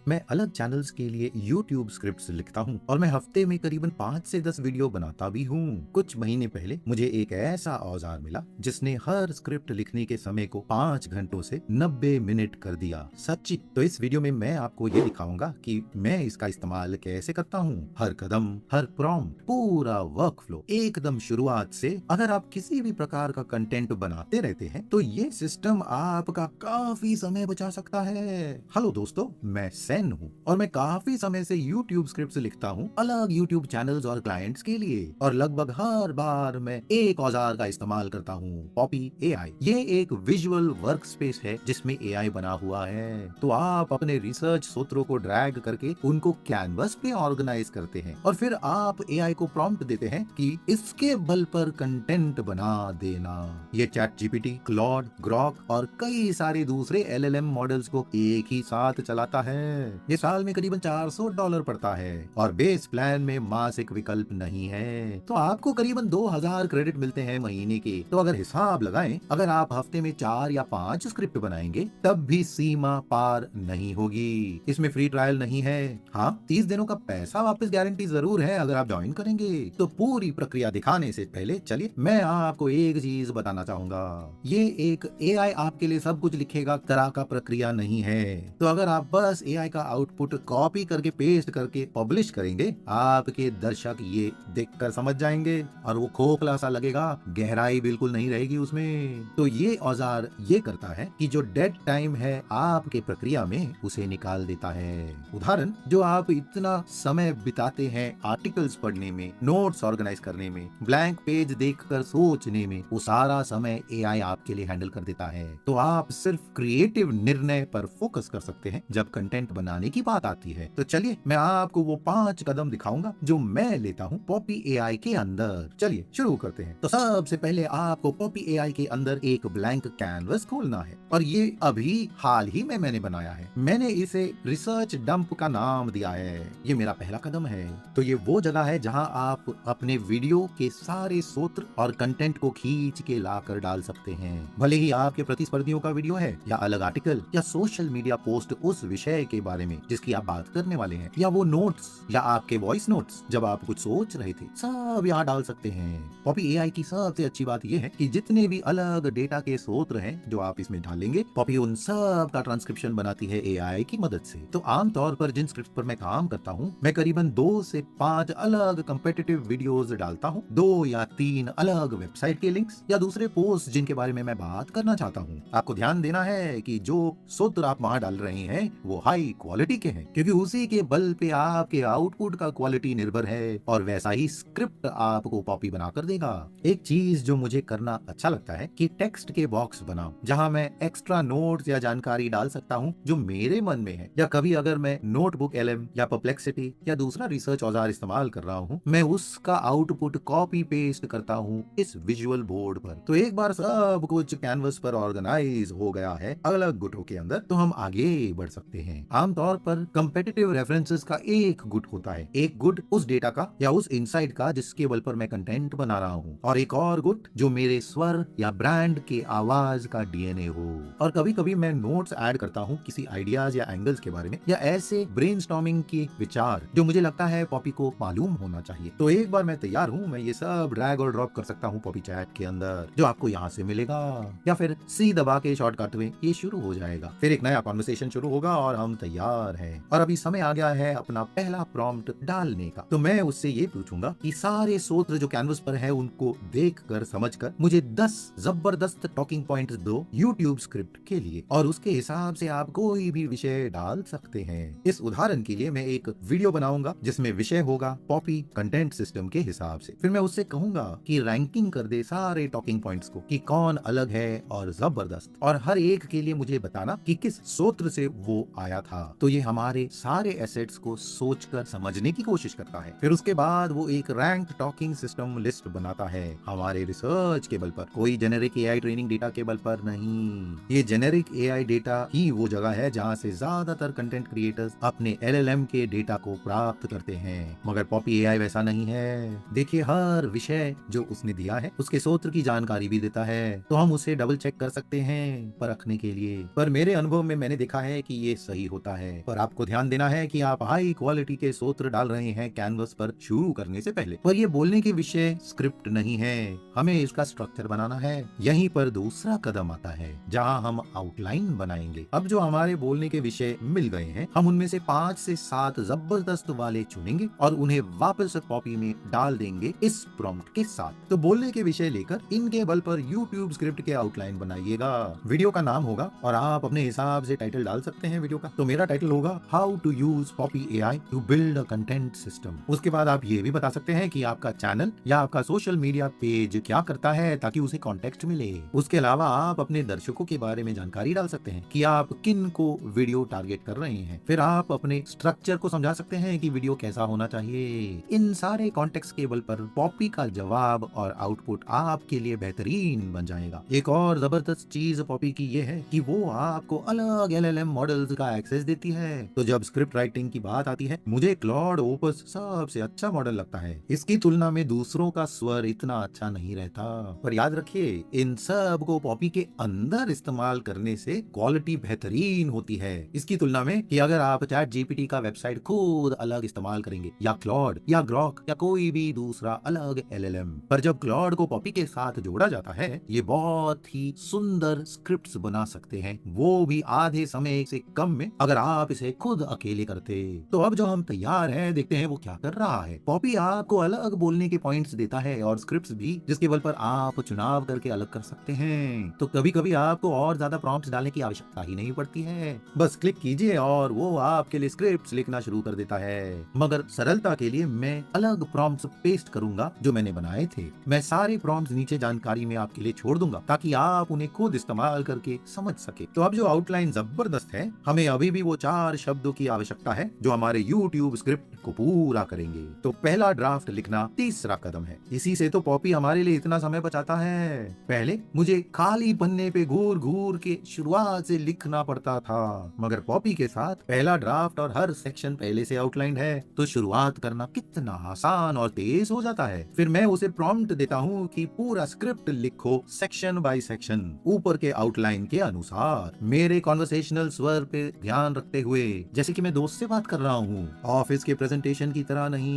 मैं अलग चैनल्स के लिए YouTube स्क्रिप्ट्स लिखता हूँ और मैं हफ्ते में करीबन 5 से 10 वीडियो बनाता भी हूँ। कुछ महीने पहले मुझे एक ऐसा औजार मिला जिसने हर स्क्रिप्ट लिखने के समय को 5 घंटों से 90 मिनट कर दिया। सच्ची। तो इस वीडियो में मैं आपको ये दिखाऊंगा कि मैं इसका इस्तेमाल कैसे करता हूँ। हर कदम, हर प्रॉम्प्ट, पूरा वर्क फ्लो एकदम शुरुआत से। अगर आप किसी भी प्रकार का कंटेंट बनाते रहते हैं तो ये सिस्टम आपका काफी समय बचा सकता है। हेलो दोस्तों, मैं सेन हूँ और मैं काफी समय से YouTube स्क्रिप्ट्स लिखता हूँ अलग YouTube चैनल्स और क्लाइंट्स के लिए। और लगभग हर बार मैं एक औजार का इस्तेमाल करता हूँ, पॉपी AI। ये एक विजुअल वर्क स्पेस है जिसमें AI बना हुआ है। तो आप अपने रिसर्च सूत्रों को ड्रैग करके उनको कैनवस पे ऑर्गेनाइज करते हैं और फिर आप AI को प्रॉम्प्ट देते हैं कि इसके बल पर कंटेंट बना देना। ये चैट जीपीटी, क्लॉड, ग्रॉक और कई सारे दूसरे LLM मॉडल्स को एक ही साथ चलाता है। ये साल में करीबन $400 पड़ता है और बेस प्लान में मासिक विकल्प नहीं है। तो आपको करीबन 2000 क्रेडिट मिलते हैं महीने के। तो अगर हिसाब लगाएं, अगर आप हफ्ते में 4 या 5 स्क्रिप्ट बनाएंगे तब भी सीमा पार नहीं होगी। इसमें फ्री ट्रायल नहीं है। हाँ, 30 दिनों का पैसा वापस गारंटी जरूर है अगर आप ज्वाइन करेंगे। तो पूरी प्रक्रिया दिखाने से पहले चलिए मैं आपको एक चीज बताना चाहूंगा। ये एक AI आपके लिए सब कुछ लिखेगा तरह का प्रक्रिया नहीं है। तो अगर आप बस AI का आउटपुट कॉपी करके पेस्ट करके पब्लिश करेंगे, आपके दर्शक ये देखकर समझ जाएंगे और वो खोखला सा लगेगा, गहराई बिल्कुल नहीं रहेगी उसमें। तो ये औजार ये करता है कि जो डेड टाइम है आपके प्रक्रिया में उसे निकाल देता है। उदाहरण, जो आप इतना समय बिताते हैं आर्टिकल्स पढ़ने में, नोट्स ऑर्गेनाइज करने में, ब्लैंक पेज देखकर सोचने में, वो सारा समय AI आपके लिए हैंडल कर देता है। तो आप सिर्फ क्रिएटिव निर्णय पर फोकस कर सकते हैं जब कंटेंट बनाने की बात आती है। तो चलिए मैं आपको वो 5 कदम दिखाऊंगा जो मैं लेता हूँ पॉपी AI के अंदर। चलिए शुरू करते हैं। तो सबसे पहले आपको पॉपी AI के अंदर एक ब्लैंक कैनवस खोलना है और ये अभी हाल ही में मैंने बनाया है। मैंने इसे रिसर्च डंप का नाम दिया है। ये मेरा पहला कदम है। तो ये वो जगह है जहाँ आप अपने वीडियो के सारे सूत्र और कंटेंट को खींच के लाकर डाल सकते हैं। भले ही आपके प्रतिस्पर्धियों का वीडियो है या अलग आर्टिकल या सोशल मीडिया पोस्ट उस विषय के बारे में जिसकी आप बात करने वाले हैं, या वो नोट्स या आपके वॉइस नोट्स जब आप कुछ सोच रहे थे, सब यहाँ डाल सकते हैं। पॉपी AI की सबसे अच्छी बात यह है कि जितने भी अलग डेटा के सूत्र हैं जो आप इसमें डालेंगे, पॉपी उन सब का ट्रांसक्रिप्शन बनाती है AI की मदद से। तो आमतौर पर जिन स्क्रिप्ट पर मैं काम करता हूँ, मैं करीबन 2 से 5 अलग कंपेटिटिव वीडियोस डालता हूँ, 2 या 3 अलग वेबसाइट के लिंक्स या दूसरे पोस्ट जिनके बारे में मैं बात करना चाहता हूँ। आपको ध्यान देना है कि जो सूत्र आप वहाँ डाल रहे हैं वो हाई क्वालिटी के हैं, क्योंकि उसी के बल पे आपके आउटपुट का क्वालिटी निर्भर है और वैसा ही स्क्रिप्ट आपको पॉपी बनाकर देगा। एक चीज जो मुझे करना अच्छा लगता है कि टेक्स्ट के बॉक्स बनाओ जहाँ मैं एक्स्ट्रा नोट्स या जानकारी डाल सकता हूँ जो मेरे मन में है, या कभी अगर मैं नोटबुक LM या परप्लेक्सिटी या दूसरा रिसर्च औजार इस्तेमाल कर रहा हूँ, मैं उसका आउटपुट कॉपी पेस्ट करता हूँ इस विजुअल बोर्ड पर। तो एक बार सब कुछ कैनवस पर ऑर्गेनाइज हो गया है अलग गुटों के अंदर, तो हम आगे बढ़ सकते हैं। आमतौर पर कंपेटिटिव रेफरेंसेस का एक गुट होता है, एक गुट उस डेटा का या उस इनसाइट का जिसके बल पर मैं कंटेंट बना रहा हूँ, और एक और गुट जो मेरे स्वर या ब्रांड के आवाज का DNA हो। और कभी कभी मैं नोट्स ऐड करता हूँ किसी आइडियाज या एंगल्स के बारे में, या ऐसे ब्रेनस्टॉर्मिंग के विचार जो मुझे लगता है पॉपी को मालूम होना चाहिए। तो एक बार मैं तैयार हूँ, मैं ये सब ड्रैग और ड्रॉप कर सकता हूँ पॉपी चैट के अंदर, जो आपको यहाँ से मिलेगा, या फिर C दबा के शॉर्टकट में ये शुरू हो जाएगा। फिर एक नया कॉन्वर्सेशन शुरू होगा और हम तैयार हैं। और अभी समय आ गया है अपना पहला प्रॉम्प्ट डालने का। तो मैं उससे ये पूछूंगा कि सारे सूत्र जो कैनवस पर है उनको देखकर समझकर मुझे 10 जबरदस्त टॉकिंग पॉइंट्स दो YouTube स्क्रिप्ट के लिए, और उसके हिसाब से आप कोई भी विषय डाल सकते हैं। इस उदाहरण के लिए मैं एक वीडियो बनाऊंगा जिसमें विषय होगा पॉपी कंटेंट सिस्टम के हिसाब से। फिर मैं उससे कहूंगा कि रैंकिंग कर दे सारे टॉकिंग पॉइंट्स को कि कौन अलग है और जबरदस्त, और हर एक के लिए मुझे बताना कि किस सूत्र से वो आया था। तो ये हमारे सारे एसेट्स को सोचकर समझने की कोशिश करता है। फिर उसके बाद वो एक रैंक टॉकिंग सिस्टम लिस्ट बनाता है हमारे रिसर्च के बल पर, कोई जेनेरिक AI ट्रेनिंग डेटा के बल पर नहीं। ये जेनेरिक AI डेटा ही वो जगह है जहाँ से ज्यादातर कंटेंट क्रिएटर्स अपने LLM के डेटा को प्राप्त करते हैं, मगर पॉपी AI वैसा नहीं है। देखिए, हर विषय जो उसने दिया है उसके सूत्र की जानकारी भी देता है, तो हम उसे डबल चेक कर सकते हैं परखने के लिए। पर मेरे अनुभव में मैंने देखा है कि ये सही होता है। पर आपको ध्यान देना है कि आप हाई क्वालिटी के सूत्र डाल रहे हैं कैनवस पर शुरू करने से पहले। पर ये बोलने के विषय स्क्रिप्ट नहीं है, हमें इसका स्ट्रक्चर बनाना है। यहीं पर दूसरा कदम आता है जहां हम आउटलाइन बनाएंगे। अब जो हमारे बोलने के विषय मिल गए हैं, हम उनमें से 5 से 7 जबरदस्त वाले चुनेंगे और उन्हें वापस कॉपी में डाल देंगे इस प्रॉम्प्ट के साथ। तो बोलने के विषय लेकर इनके बल पर YouTube स्क्रिप्ट के आउटलाइन बनाइएगा। वीडियो का नाम होगा और आप अपने हिसाब से टाइटल डाल सकते हैं वीडियो का। तो मेरा टाइटल होगा how to use Poppy AI to build a content system. उसके बाद आप ये भी बता सकते हैं कि आपका चैनल या आपका सोशल मीडिया पेज क्या करता है ताकि उसे कॉन्टेक्स्ट मिले। उसके अलावा आप अपने दर्शकों के बारे में जानकारी डाल सकते हैं कि आप किन को वीडियो टारगेट कर रहे हैं। फिर आप अपने स्ट्रक्चर को समझा सकते हैं कि वीडियो कैसा होना चाहिए। इन सारे कॉन्टेक्स्ट के बल पर पॉपी का जवाब और आउटपुट आपके लिए बेहतरीन बन जाएगा। एक और जबरदस्त चीज पॉपी की ये है कि वो आपको अलग LLM मॉडल्स का एक्सेस देती है। तो जब स्क्रिप्ट राइटिंग की बात आती है, मुझे क्लॉड ओपस सबसे अच्छा मॉडल लगता है। इसकी तुलना में दूसरों का स्वर इतना अच्छा नहीं रहता। पर याद रखिए, इन सब को पॉपी के अंदर इस्तेमाल करने से क्वालिटी बेहतरीन होती है, इसकी तुलना में कि अगर आप चैट GPT का वेबसाइट खुद अलग इस्तेमाल करेंगे या क्लॉड या ग्रॉक या कोई भी दूसरा अलग LLM। पर जब क्लॉड को पॉपी के साथ जोड़ा जाता है, ये बहुत ही सुंदर स्क्रिप्ट्स बना सकते हैं, वो भी आधे समय से कम में, अगर आप इसे खुद अकेले करते। तो अब जो हम तैयार हैं, देखते हैं वो क्या कर रहा है। पॉपी आपको अलग बोलने के पॉइंट्स देता है और स्क्रिप्ट्स भी, जिसके बल पर आप चुनाव करके अलग कर सकते हैं। तो कभी कभी आपको और ज्यादा प्रॉम्प्ट्स डालने की आवश्यकता ही नहीं पड़ती है, बस क्लिक कीजिए और वो आपके लिए स्क्रिप्ट्स लिखना शुरू कर देता है। मगर सरलता के लिए मैं अलग प्रॉम्प्ट्स पेस्ट करूंगा जो मैंने बनाए थे। मैं सारे प्रॉम्प्ट्स नीचे जानकारी में आपके लिए छोड़ दूंगा ताकि आप उन्हें खुद इस्तेमाल करके समझ सके। तो अब जो आउटलाइन जबरदस्त है, हमें अभी भी वो 4 शब्दों की आवश्यकता है जो हमारे YouTube स्क्रिप्ट को पूरा करेंगे। तो पहला ड्राफ्ट लिखना तीसरा कदम है। इसी से तो पॉपी हमारे लिए इतना समय बचाता है। पहले मुझे खाली पन्ने पे घूर घूर के शुरुआत से लिखना पड़ता था, मगर पॉपी के साथ पहला ड्राफ्ट और हर सेक्शन पहले से आउटलाइन है, तो शुरुआत करना कितना आसान और तेज हो जाता है। फिर मैं उसे प्रॉम्प्ट देता हूँ कि पूरा स्क्रिप्ट लिखो सेक्शन बाय सेक्शन, ऊपर के आउटलाइन के अनुसार, मेरे कॉन्वर्सेशनल स्वर पे ध्यान रखते हुए, जैसे कि मैं दोस्त से बात कर रहा हूँ, ऑफिस के प्रेजेंटेशन की तरह नहीं।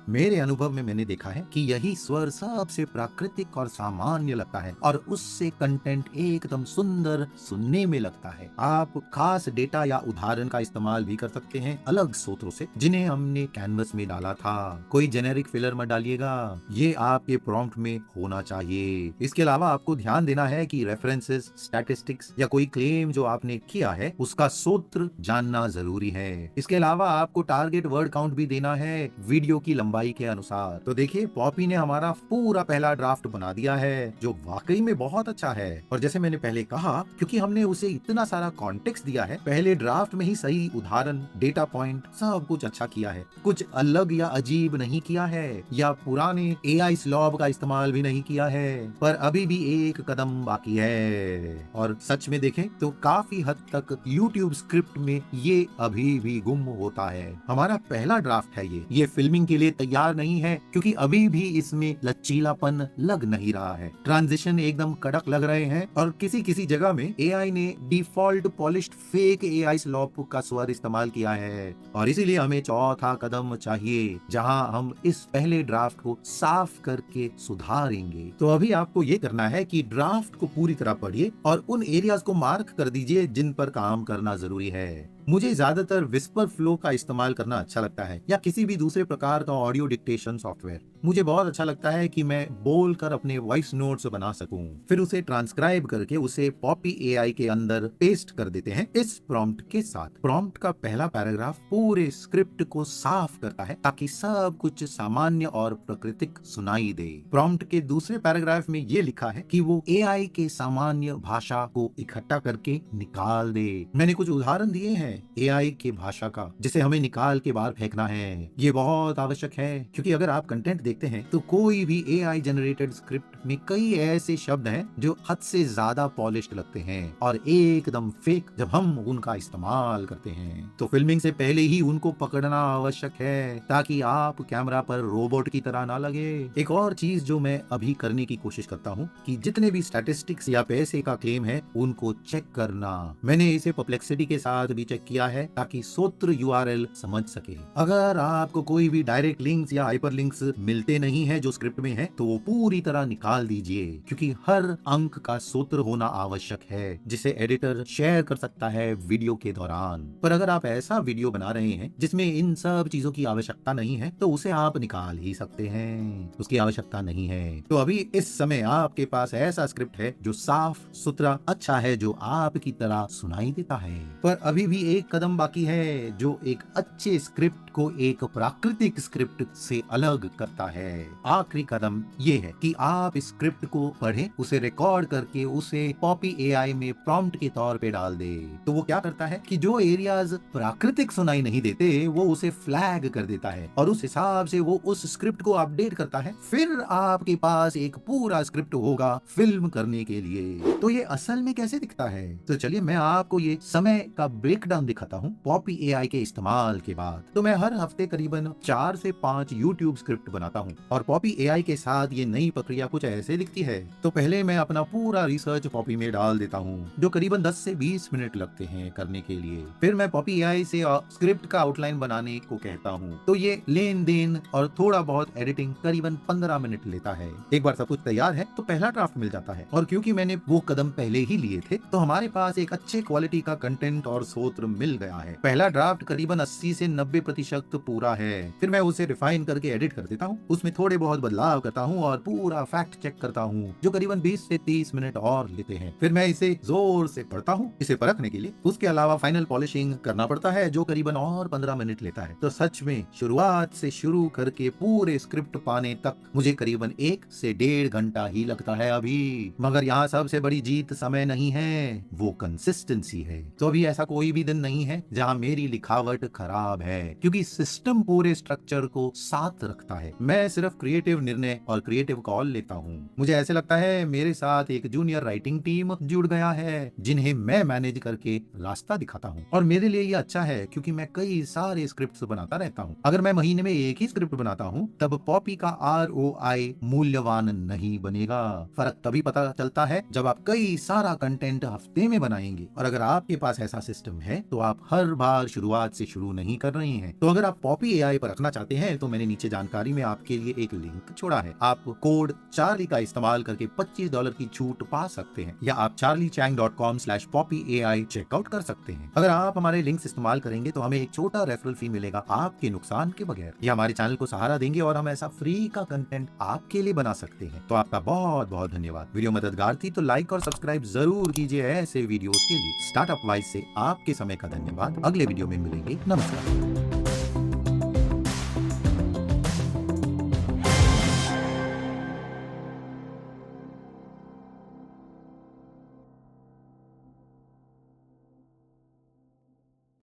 मेरे अनुभव में मैंने देखा है कि यही स्वर सबसे प्राकृतिक और सामान्य लगता है और उससे कंटेंट एकदम सुंदर सुनने में लगता है। आप खास डेटा या उदाहरण का इस्तेमाल भी कर सकते हैं अलग स्रोतों से जिन्हें हमने कैनवस में डाला था। कोई जेनेरिक फिलर मत डालिएगा, ये आपके प्रॉम्प्ट में होना चाहिए। इसके अलावा आपको ध्यान देना है कि रेफरेंसेस, स्टैटिस्टिक्स या कोई क्लेम जो आपने किया है उसका सूत्र जानना जरूरी है। इसके अलावा आपको टारगेट वर्ड काउंट भी देना है वीडियो की लंबाई के अनुसार। तो देखिए, पॉपी ने हमारा पूरा पहला ड्राफ्ट बना दिया है जो वाकई में बहुत अच्छा है। और जैसे मैंने पहले कहा, क्योंकि हमने उसे इतना सारा कॉन्टेक्स्ट दिया है, पहले ड्राफ्ट में ही सही उदाहरण, डेटा पॉइंट, सब कुछ अच्छा किया है। कुछ अलग या अजीब नहीं किया है या पुराने AI स्लॉब का इस्तेमाल भी नहीं किया है। पर अभी भी एक कदम बाकी है और सच में देखें तो काफी हद तक YouTube स्क्रिप्ट में ये अभी भी गुम होता है। हमारा पहला ड्राफ्ट है ये फिल्मिंग के लिए तैयार नहीं है क्योंकि अभी भी इसमें लचीलापन लग नहीं रहा है। ट्रांजिशन एकदम कड़क लग रहे हैं और किसी किसी जगह में AI ने default polished fake AI slope का स्वर इस्तेमाल किया है। और इसीलिए हमें चौथा कदम चाहिए जहां हम इस पहले ड्राफ्ट को साफ करके सुधारेंगे। तो अभी आपको ये करना है कि ड्राफ्ट को पूरी तरह पढ़िए और उन एरियाज को मार्क कर दीजिए जिन पर काम करना जरूरी है। मुझे ज्यादातर विस्पर फ्लो का इस्तेमाल करना अच्छा लगता है या किसी भी दूसरे प्रकार का ऑडियो डिक्टेशन सॉफ्टवेयर। मुझे बहुत अच्छा लगता है कि मैं बोलकर अपने वॉइस नोट्स बना सकूं, फिर उसे ट्रांसक्राइब करके उसे पॉपी AI के अंदर पेस्ट कर देते हैं इस प्रॉम्प्ट के साथ। प्रॉम्प्ट का पहला पैराग्राफ पूरे स्क्रिप्ट को साफ करता है ताकि सब कुछ सामान्य और प्राकृतिक सुनाई दे। प्रॉम्प्ट के दूसरे पैराग्राफ में ये लिखा है कि वो AI के सामान्य भाषा को इकट्ठा करके निकाल दे। मैंने कुछ उदाहरण दिए हैं AI के भाषा का जिसे हमें निकाल के बाहर फेंकना है। ये बहुत आवश्यक है क्योंकि अगर आप कंटेंट देखते हैं तो कोई भी AI जनरेटेड स्क्रिप्ट स्क्रिप्ट में कई ऐसे शब्द हैं जो हद से ज्यादा पॉलिश्ड लगते हैं और एकदम फेक जब हम उनका इस्तेमाल करते हैं। तो फिल्मिंग से पहले ही उनको पकड़ना आवश्यक है ताकि आप कैमरा पर रोबोट की तरह ना लगे। एक और चीज जो मैं अभी करने की कोशिश करता हूँ कि जितने भी स्टैटिस्टिक्स या पैसे का क्लेम है उनको चेक करना। मैंने इसे परप्लेक्सिटी के साथ भी चेक किया है ताकि सूत्र यूआरएल समझ सके। अगर आपको कोई भी डायरेक्ट लिंक्स या हाइपर लिंक्स मिलते नहीं है जो स्क्रिप्ट में है तो वो पूरी तरह निकाल दीजिए, क्योंकि हर अंक का सूत्र होना आवश्यक है जिसे एडिटर शेयर कर सकता है वीडियो के दौरान। पर अगर आप ऐसा वीडियो बना रहे हैं जिसमें इन सब चीजों की आवश्यकता नहीं है तो उसे आप निकाल ही सकते हैं, उसकी आवश्यकता नहीं है। तो अभी इस समय आपके पास ऐसा स्क्रिप्ट है जो साफ सुथरा अच्छा है, जो आपकी तरह सुनाई देता है। पर अभी भी एक कदम बाकी है जो एक अच्छे स्क्रिप्ट को एक प्राकृतिक स्क्रिप्ट से अलग करता है। आखिरी कदम ये है कि आप स्क्रिप्ट को पढ़ें, उसे रिकॉर्ड करके उसे पॉपी एआई में प्रॉम्प्ट के तौर पे डाल दे। तो वो क्या करता है कि जो एरियाज प्राकृतिक सुनाई नहीं देते वो उसे फ्लैग कर देता है और उस हिसाब से वो उस स्क्रिप्ट को अपडेट करता है। फिर आपके पास एक पूरा स्क्रिप्ट होगा फिल्म करने के लिए। तो ये असल में कैसे दिखता है? तो चलिए मैं आपको ये समय का ब्रेकडाउन दिखाता हूँ पॉपी एआई के इस्तेमाल के बाद। तो मैं हर हफ्ते करीबन 4 से 5 यूट्यूब स्क्रिप्ट बनाता हूँ और पॉपी एआई के साथ ये नई प्रक्रिया कुछ ऐसे दिखती है। तो पहले मैं अपना पूरा रिसर्च पॉपी में डाल देता हूँ जो करीबन 10 से 20 मिनट लगते हैं करने के लिए। फिर मैं पॉपी एआई से स्क्रिप्ट का आउटलाइन बनाने को कहता हूँ। तो ये लेन देन और थोड़ा बहुत एडिटिंग करीबन 15 मिनट लेता है। एक बार सब कुछ तैयार है तो पहला ड्राफ्ट मिल जाता है और क्योंकि मैंने वो कदम पहले ही लिए थे तो हमारे पास एक अच्छे क्वालिटी का कंटेंट और सूत्र मिल गया है। पहला ड्राफ्ट करीबन 80 से 90% पूरा है। फिर मैं उसे रिफाइन करके एडिट कर देता हूँ, उसमें थोड़े बहुत बदलाव करता हूँ और पूरा फैक्ट चेक करता हूँ जो करीबन 20 से 30 मिनट और लेते हैं। फिर मैं इसे जोर से पढ़ता हूँ इसे परखने के लिए। उसके अलावा फाइनल पॉलिशिंग करना पड़ता है जो करीबन और 15 मिनट लेता है। तो सच में शुरुआत से शुरू करके पूरे स्क्रिप्ट पाने तक मुझे करीबन 1 से 1.5 घंटा ही लगता है अभी। मगर यहाँ सबसे बड़ी जीत समय नहीं है, वो कंसिस्टेंसी है। तो अभी ऐसा कोई भी दिन नहीं है जहाँ मेरी लिखावट खराब है, क्योंकि सिस्टम पूरे स्ट्रक्चर को साथ रखता है। मैं सिर्फ क्रिएटिव निर्णय और क्रिएटिव कॉल लेता हूँ। मुझे ऐसे लगता है मेरे साथ एक जूनियर राइटिंग टीम जुड़ गया है जिन्हें मैं मैनेज करके रास्ता दिखाता हूँ। और मेरे लिए ये अच्छा है क्योंकि मैं कई सारे स्क्रिप्ट्स बनाता रहता हूँ। अगर मैं महीने में एक ही स्क्रिप्ट बनाता हूँ तब पॉपी का ROI मूल्यवान नहीं बनेगा। फर्क तभी पता चलता है जब आप कई सारा कंटेंट हफ्ते में बनाएंगे। और अगर आपके पास ऐसा सिस्टम है तो आप हर बार शुरुआत से शुरू नहीं कर रहे हैं। तो अगर आप पॉपी एआई पर रखना चाहते हैं तो मैंने नीचे जानकारी में आपके लिए एक लिंक छोड़ा है। आप कोड चार्ली का इस्तेमाल करके $25 की छूट पा सकते हैं या आप charliechang.com/poppyai चेकआउट कर सकते हैं। अगर आप हमारे लिंक्स इस्तेमाल करेंगे तो हमें एक छोटा रेफरल फी मिलेगा आपके नुकसान के बगैर। ये हमारे चैनल को सहारा देंगे और हम ऐसा फ्री का कंटेंट आपके लिए बना सकते हैं। तो आपका बहुत बहुत धन्यवाद। वीडियो मददगार थी तो लाइक और सब्सक्राइब जरूर कीजिए ऐसे वीडियोस के लिए। स्टार्टअप वाइज से आपके समय का धन्यवाद। अगले वीडियो में मिलेंगे। नमस्कार।